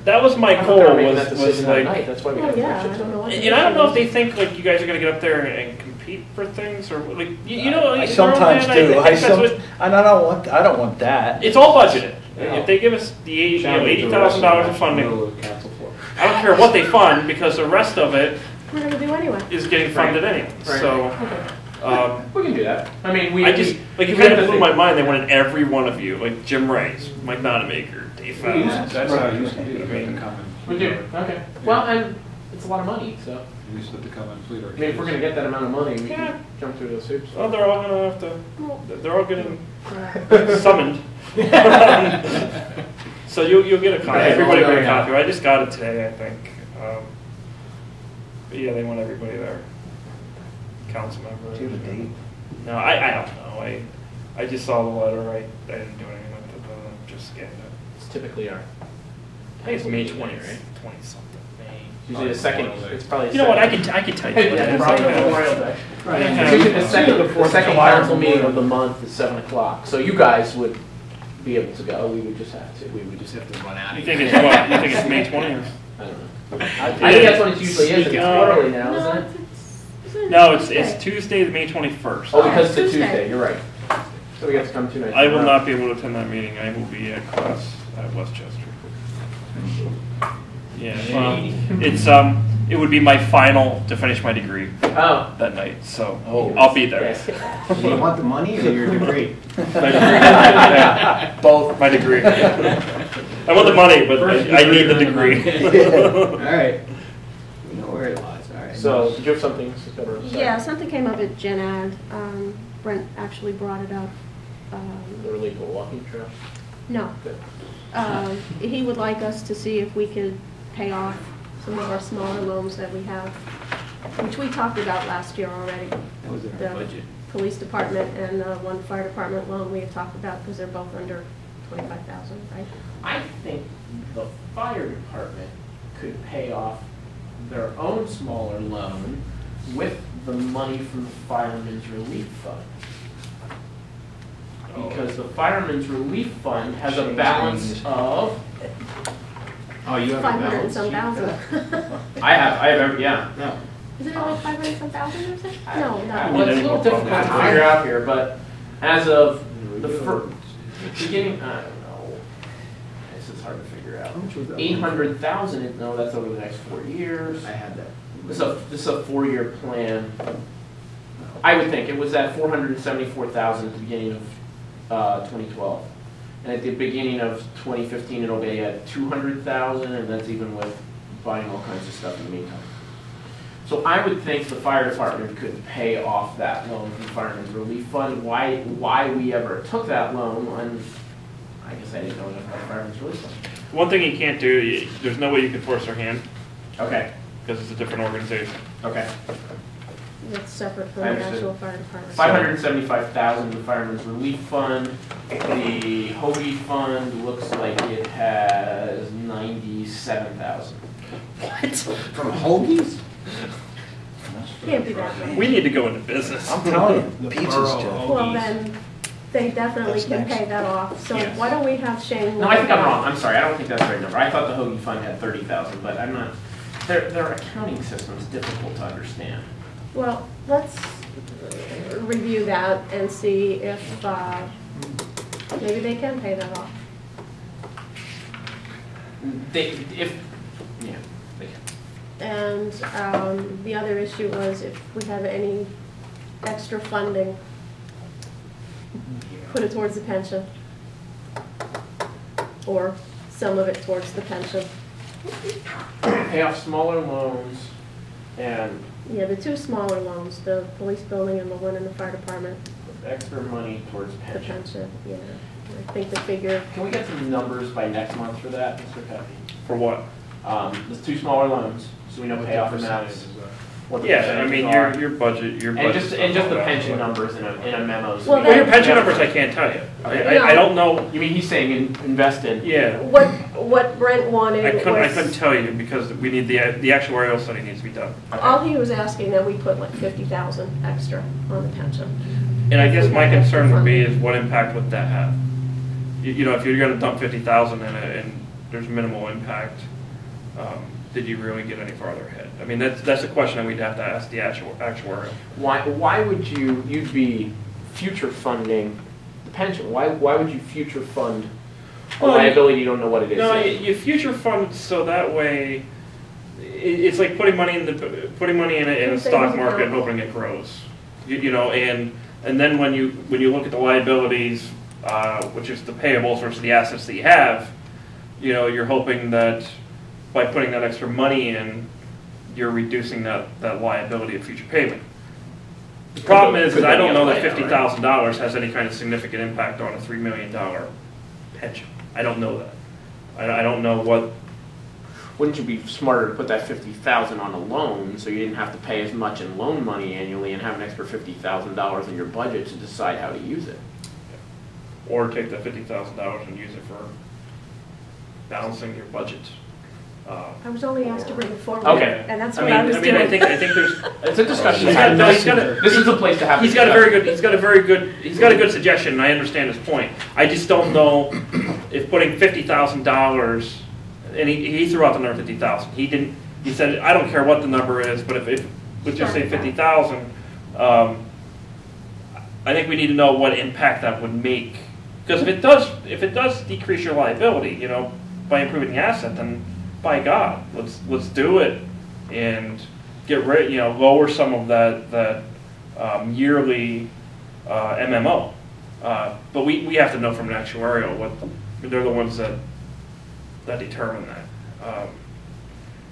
That was my I thought goal they were making was that decision that like, night. That's why we Well, got yeah, I don't know what. the and I don't know if they difference think like you guys are gonna get up there and compete for things or like you know. I like, sometimes Borough, man, do. I think that's what, And I don't want that. it's all budgeted. Yeah. If they give us the Challenge the $80,000 of rest funding, middle of the council floor. I don't care what they fund because the rest of it we're gonna do anyway. is getting funded anyway. Right. So. We can do that. I mean, we. I just, like, we if you had have to to blew my think- mind, they wanted every one of you, like Jim Rice, Mike Nonamaker, Dave Fowler. That's how it used to be. They had to come We and do, okay. Well, and it's a lot of money, so, We used to have to come and fleet our I mean, if we're gonna get that amount of money, we Yeah. can jump through those hoops. Well, they're all gonna have to, Well, they're all getting uh, summoned. So you'll get a copy, Right, everybody will all get a done copy. I just got it today, I think. But yeah, they want everybody there. Council members. Do you have a date? No, I don't know. I just saw the letter. I didn't do anything with it, but just scanned it. It's typically our. I think it's May 20, right? 20 something. It's usually the second, it's probably. the You know what? I second- can tell you. what it Yeah, is. probably I know. Memorial Day. Right. It's usually the second council meeting of the month is 7 o'clock, so you guys would be able to go, we would just have to. We would just have to run out You of think here. it's what? You think it's May 20th? I don't know. I think that's what it usually is, it's quarterly now, isn't it? No, it's Tuesday, May 21st. Oh, because it's a Tuesday. Tuesday, you're right. So we have to come 2 nights. I in a will row. not be able to attend that meeting. I will be at class at Westchester. Yeah, it's it would be my final to finish my degree Oh. that night, so Oh. I'll be there. Yes. Do you want the money or your degree? My degree. Yeah, both my degree. I want the money, but I need the degree. All right. We know where it lies, all right. So, did you have something, Ms. Deborah? Sorry. Yeah, something came up at Gen Ad. Brent actually brought it up. The illegal walking trail? No. Good. He would like us to see if we could pay off some of our smaller loans that we have, which we talked about last year already. That was in The our budget. police department and one fire department loan we had talked about because they're both under 25,000, right? I think the fire department could pay off their own smaller loan with the money from the Fireman's Relief Fund. Because the Fireman's Relief Fund has a balance of, Oh, you have a 500 and balance some sheet thousand. for that? I have, yeah. No. Is it only 500 and some thousand or something? No, Well, not. it's a little difficult to figure out here, but as of the beginning, I don't know. This is hard to figure out. How much was that? 800,000, no, that's over the next 4 years. I had that. This is a 4-year plan. I would think it was at 474,000 at the beginning of 2012. And at the beginning of 2015, it'll be at 200,000, and that's even with buying all kinds of stuff in the meantime. So I would think the fire department could pay off that loan from the Fireman's Relief Fund. Why we ever took that loan, and I guess I didn't know enough about the Fireman's Relief Fund. One thing you can't do, there's no way you can force their hand Okay, because it's a different organization. okay. It's separate from I the understood. actual fire department. 575,000 in the Fireman's Relief Fund. The Hoagie Fund looks like it has 97,000. From Hoagies? Can't be that much. We need to go into business. I'm telling you, pizza's Borough. just. Well, then, they definitely That's can next. pay that off. So Yes. why don't we have Shane? No, I think I'm wrong. I'm sorry. I don't think that's the right number. I thought the Hoagie Fund had 30,000, but I'm not. Their accounting system's difficult to understand. Well, let's review that and see if, maybe they can pay that off. Yeah, they can. And the other issue was if we have any extra funding, put it towards the pension. Or some of it towards the pension. Pay off smaller loans and Yeah, the two smaller loans, the police building and the one in the fire department, extra money towards the pension. pension, yeah. I think the figure, Can we get some numbers by next month for that, Mr. Pepe? For what? The two smaller loans, so we know What payoff the amounts. percentages are. what the Yeah, I percentages mean, are. your budget, And just the pension numbers in a memo. so Well, we- Well, your pension numbers, I can't tell you. I don't know. You mean he's saying invest in? Yeah. what, what Brent wanted I couldn't was, tell you because we need the actuarial study needs to be done. all he was asking that we put like 50,000 extra on the pension. And I If guess we my had extra concern would be funding. is what impact would that have? You know, if you're gonna dump 50,000 in it and there's minimal impact, did you really get any farther ahead? I mean, that's a question that we'd have to ask the actuarial. Why would you'd be future funding the pension? Why would you future fund a Well, liability you don't know what it is No, yet? you future fund so that way, it's like putting money in a stock market and hoping it grows. You know, and then when you look at the liabilities, which is the payables versus the assets that you have, you know, you're hoping that by putting that extra money in, you're reducing that liability of future payment. The problem is I don't know that $50,000 has any kind of significant impact on a $3 million pension. I don't know that. I don't know what. Wouldn't you be smarter to put that 50,000 on a loan so you didn't have to pay as much in loan money annually and have an extra $50,000 in your budget to decide how to use it? Or take that $50,000 and use it for balancing your budget. I was only asked to bring it forward. Okay. And that's what I was doing. I think there's. It's a discussion. He's got- This is the place to have. He's got a very good suggestion, and I understand his point. I just don't know if putting $50,000, and he threw out the number 50,000. He said, I don't care what the number is, but if let's just say 50,000, I think we need to know what impact that would make. Because if it does decrease your liability, you know, by improving the asset, then by God, let's do it and get rid, you know, lower some of that yearly MMO. But we have to know from an actuarial what they're the ones that determine that.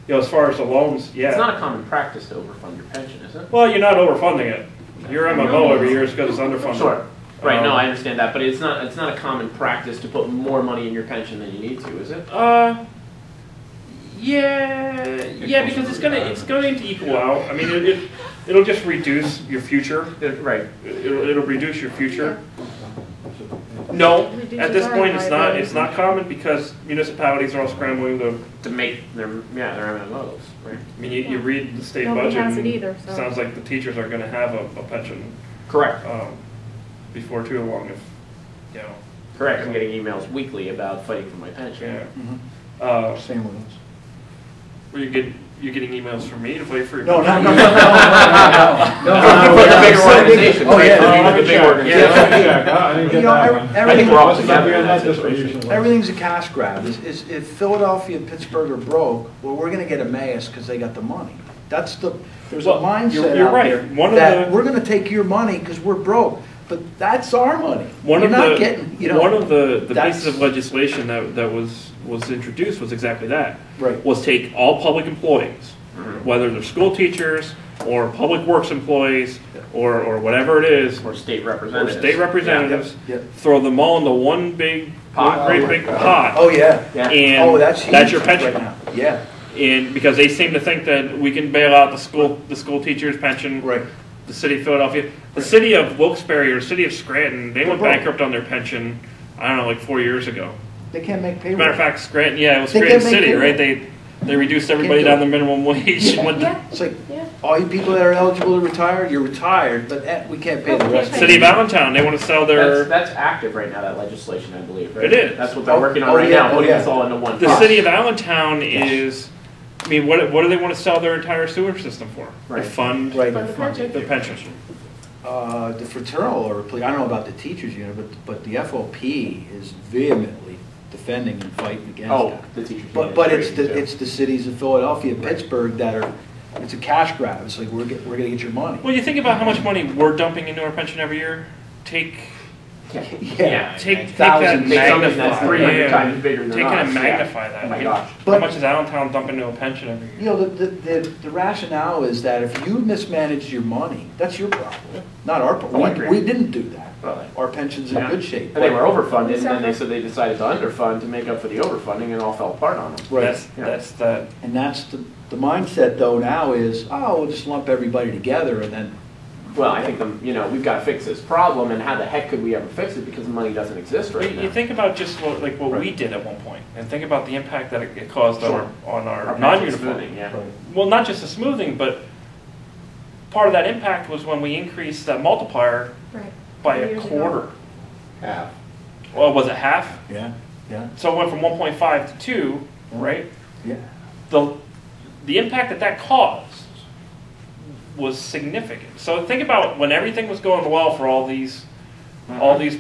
You know, as far as the loans, yeah. It's not a common practice to overfund your pension, is it? Well, you're not overfunding it. Your MMO every year is because it's underfunded. Sure. Right, no, I understand that, but it's not a common practice to put more money in your pension than you need to, is it? Yeah, because it's going to equal out. I mean, it'll just reduce your future. Right. It'll reduce your future. No, at this point it's not common because municipalities are all scrambling To make their MMOs, right? I mean, you read the state Nobody budget. has it and either, so. Sounds like the teachers are going to have a pension Correct. before too long. If you know. Correct. I'm getting emails weekly about fighting for my pension. Yeah. Same with us. Well, you're getting emails from me to fight for your No, pension? no. For the bigger organization. Oh, yeah. right? For the big organization. I didn't get You know, that one. I think we're all Must not be together in on that that situation. distribution list. Everything's a cash grab. If Philadelphia and Pittsburgh are broke, well, we're gonna get Emmaus because they got the money. That's there's a Well, mindset you're out right. there One of that the- we're gonna take your money because we're broke, but that's our money. One You're of not the getting, you know. one of the that's- pieces of legislation that was introduced was exactly that. Right. Was take all public employees, whether they're school teachers or public works employees or whatever it is, Or state or representatives. state representatives, Yep. throw them all into one big Pot. great big pot. Oh, yeah. Yeah. And Oh, that's huge. that's your pension. right now. Yeah, And because they seem to think that we can bail out the school teachers' pension, right. the city of Philadelphia, the city of Wilkes-Barre or the city of Scranton, they went broke. bankrupt on their pension. I don't know, like 4 years ago. They can't make As a payroll. matter of fact, Scranton, yeah, it was They Scranton can't make City, right? payroll. They reduced everybody Can't do down to minimum wage. Yeah. Went to- Yeah, It's like, yeah. all you people that are eligible to retire, you're retired, but we can't pay the rest. City of Allentown, they want to sell their. That's active right now, that legislation, I believe, right? It is. That's what they're working on Oh, right yeah, now, oh, putting yeah. this all into one The pot. city of Allentown is. I mean, what do they want to sell their entire sewer system for? Right. To fund Right. Fund the pension. the pension. The fraternal, or I don't know about the teachers union, but the FOP is vehemently defending and fighting against Oh, that. the teachers. But it's union, it's the cities of Philadelphia and Pittsburgh that are, it's a cash grab. It's like, we're gonna get your money. Well, you think about how much money we're dumping into our pension every year. Take Yeah. take that Thousands. Make something that's magnify. 300 Yeah. times bigger than Take it us. and magnify that. Oh my I mean, gosh. how But- much is Allentown dumping into a pension every year? You know, the rationale is that if you mismanage your money, that's your problem, not our Oh, I problem. agree. We didn't do that. Well, Our pension's in yeah. good shape. And they were overfunded, and then they said they decided to underfund to make up for the overfunding, and it all fell apart on them. Right. That's the. And that's the mindset though now is, oh, we'll just lump everybody together and then well, I think, we've got to fix this problem, and how the heck could we ever fix it, because the money doesn't exist right now. You think about just what we did at one point, and think about the impact that it caused Sure. on our Our non-uniform. smoothing, yeah. Well, not just the smoothing, but part of that impact was when we increased that multiplier Right. by a Years ago. quarter. Half. Well, was it half? Yeah, yeah, So it went from 1.5 to 2, right? yeah. The impact that caused was significant. So think about when everything was going well for all these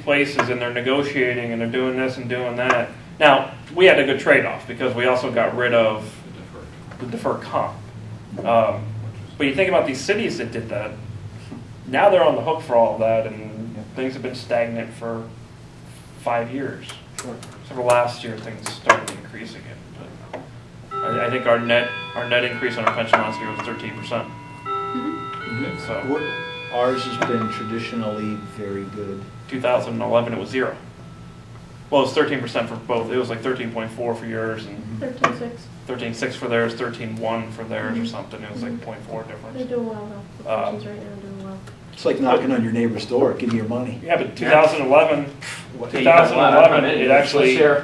places, and they're negotiating and they're doing this and doing that. Now, we had a good trade-off because we also got rid of the deferred comp. But you think about these cities that did that, now they're on the hook for all of that, and things have been stagnant for 5 years. Sure. So for last year, things started increasing again. But I think our net increase on our pension last year was 13%. So What- Ours has been traditionally very good. 2011 it was 0. Well, it was 13% for both. It was like 13.4 for yours and 13.6. 13.6 for theirs, 13.1 for theirs or something. It was like 0.4 They're difference. doing well though. The pensions right now are doing well. It's like knocking on your neighbor's door, give me your money. Yeah, but 2011, Hey, you got a lot of 2011 money. it Let's actually share.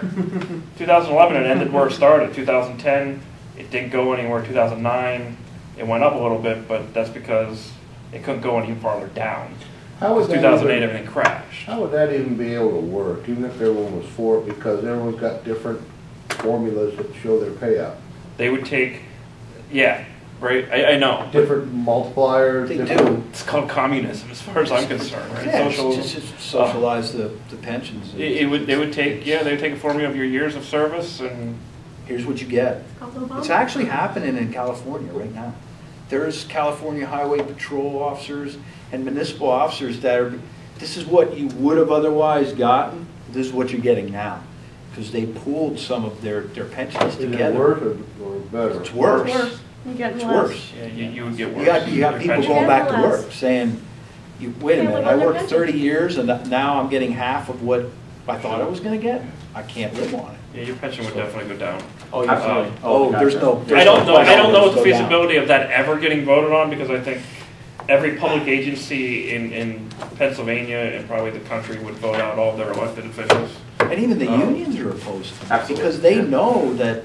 2011 it ended where it started. 2010 it didn't go anywhere. 2009 it went up a little bit, but that's because it couldn't go any farther down. How would that 2008 even- everything crashed. How would that even be able to work, even if everyone was for it, because everyone's got different formulas that show their payout? They would take, yeah, right. I know. Different multipliers, They different. do. It's called communism, as far as I'm concerned, right? Yeah, Social. just socialize the pensions. They would take a formula of your years of service, and Here's what you get. It's called Obama. It's actually happening in California right now. There's California Highway Patrol officers and municipal officers that are, this is what you would have otherwise gotten, this is what you're getting now. Because they pooled some of their pensions Is it together. worse or better? It's worse. It's worse. You're getting It's less. worse. yeah, you would get worse. You got Your people pension- going back to Less. work saying, wait a Can't minute, live I on their worked pension. 30 years and now I'm getting half of what I thought I was gonna get. I can't live on it. Yeah, your pension would definitely go down. Oh, Absolutely. Oh, there's no. I don't know what the Go down. feasibility of that ever getting voted on, because I think every public agency in Pennsylvania and probably the country would vote out all their elected officials. And even the unions are opposed to it, Absolutely, because they yeah. know that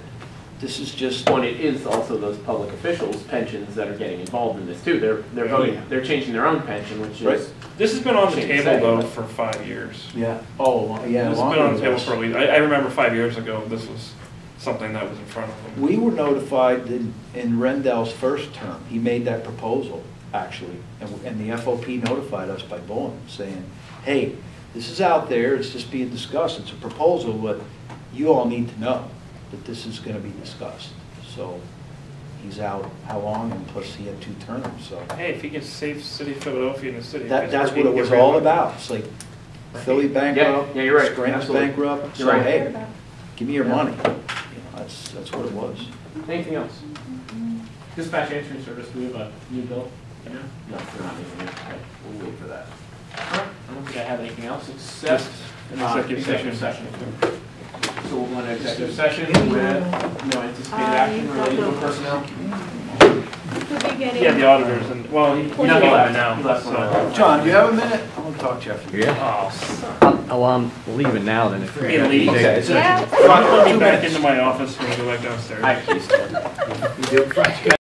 this is just, Well, it is also those public officials' pensions that are getting involved in this too. They're voting, Yeah. they're changing their own pension, which Right. is, This has been on the Shame to table say, though but- for 5 years. yeah, oh, yeah. This has longer been on the than table this. for at least, I remember 5 years ago, this was something that was in front of them. We were notified in Rendell's first term, he made that proposal, actually, and the FOP notified us by bulletin, saying, hey, this is out there, it's just being discussed, it's a proposal, but you all need to know that this is gonna be discussed. So, he's out, how long, and plus he had 2 terms, so. Hey, if he gets safe city of Philadelphia in the city. That's what it was all about, it's like Philly bankrupt, yeah, you're right. Scranton's Absolutely. bankrupt, so You're right. hey, give me your money. You know, that's what it was. anything else? Dispatch answering service, do we have a new bill? No, we're not moving it. Okay, we'll wait for that. All right, I don't think I have anything else except An executive session. So we'll go into executive session with no anticipated action related to personnel. Could be getting. Yeah, the auditors, and, well, he's He not left. now, He left. so. John, do you have a minute? I want to talk to you after. Yeah. Oh, son. Well, I'm leaving now then. If He leaves. Okay. Yeah. Let me back into my office when we go back downstairs. I